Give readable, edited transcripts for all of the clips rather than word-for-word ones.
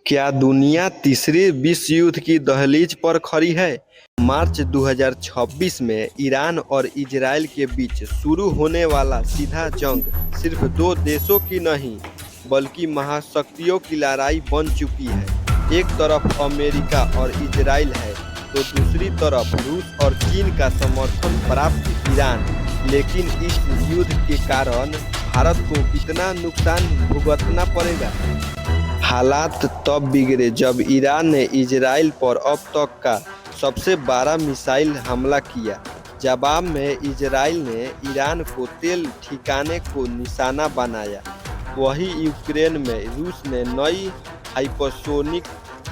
क्या दुनिया तीसरे विश्व युद्ध की दहलीज पर खड़ी है? मार्च 2026 में ईरान और इजरायल के बीच शुरू होने वाला सीधा जंग सिर्फ दो देशों की नहीं, बल्कि महाशक्तियों की लड़ाई बन चुकी है। एक तरफ अमेरिका और इजरायल है, तो दूसरी तरफ रूस और चीन का समर्थन प्राप्त ईरान। लेकिन इस युद्ध के कारण भारत को कितना नुकसान भुगतना पड़ेगा? हालात तब बिगड़े जब ईरान ने इजरायल पर अब तक का सबसे बड़ा मिसाइल हमला किया। जवाब में इजरायल ने ईरान को तेल ठिकाने को निशाना बनाया। वहीं यूक्रेन में रूस ने नई हाइपरसोनिक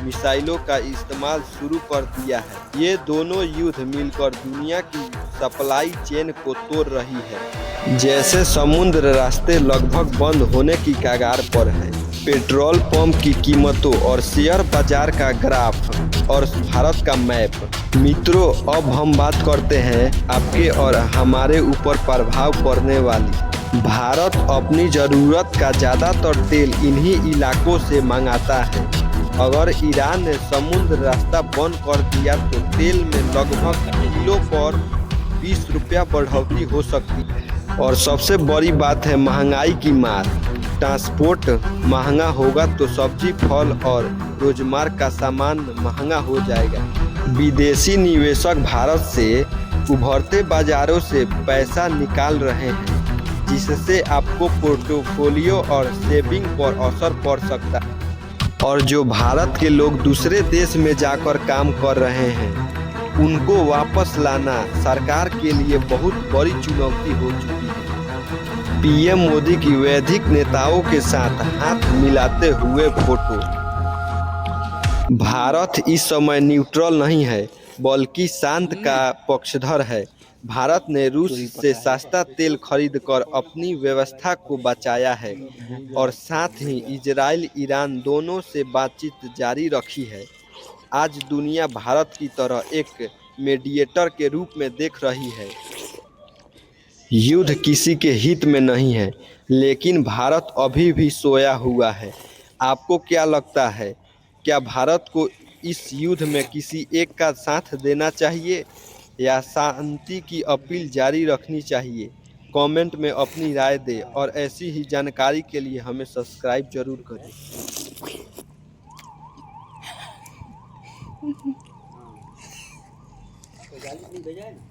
मिसाइलों का इस्तेमाल शुरू कर दिया है। ये दोनों युद्ध मिलकर दुनिया की सप्लाई चेन को तोड़ रही है। जैसे समुद्र रास्ते लगभग बंद होने की कगार पर है। पेट्रोल पंप की कीमतों और शेयर बाजार का ग्राफ और भारत का मैप। मित्रों, अब हम बात करते हैं आपके और हमारे ऊपर प्रभाव पड़ने वाली। भारत अपनी ज़रूरत का ज़्यादातर तेल इन्हीं इलाकों से मंगाता है। अगर ईरान ने समुद्र रास्ता बंद कर दिया तो तेल में लगभग किलो पर 20 रुपया बढ़ोतरी हो सकती है। और सबसे बड़ी बात है महंगाई की मार। ट्रांसपोर्ट महंगा होगा तो सब्जी, फल और रोजमर्रा का सामान महंगा हो जाएगा। विदेशी निवेशक भारत से उभरते बाजारों से पैसा निकाल रहे हैं, जिससे आपको पोर्टफोलियो और सेविंग पर असर पड़ सकता है। और जो भारत के लोग दूसरे देश में जाकर काम कर रहे हैं, उनको वापस लाना सरकार के लिए बहुत बड़ी चुनौती हो चुकी है। पीएम मोदी की वैश्विक नेताओं के साथ हाथ मिलाते हुए फोटो। भारत इस समय न्यूट्रल नहीं है, बल्कि शांत का पक्षधर है। भारत ने रूस से सस्ता तेल खरीदकर अपनी व्यवस्था को बचाया है और साथ ही इजराइल, ईरान दोनों से बातचीत जारी रखी है। आज दुनिया भारत की तरह एक मीडिएटर के रूप में देख रही है। युद्ध किसी के हित में नहीं है, लेकिन भारत अभी भी सोया हुआ है। आपको क्या लगता है? क्या भारत को इस युद्ध में किसी एक का साथ देना चाहिए या शांति की अपील जारी रखनी चाहिए? कमेंट में अपनी राय दें और ऐसी ही जानकारी के लिए हमें सब्सक्राइब जरूर करें। तो गाली नहीं भेजा है ना?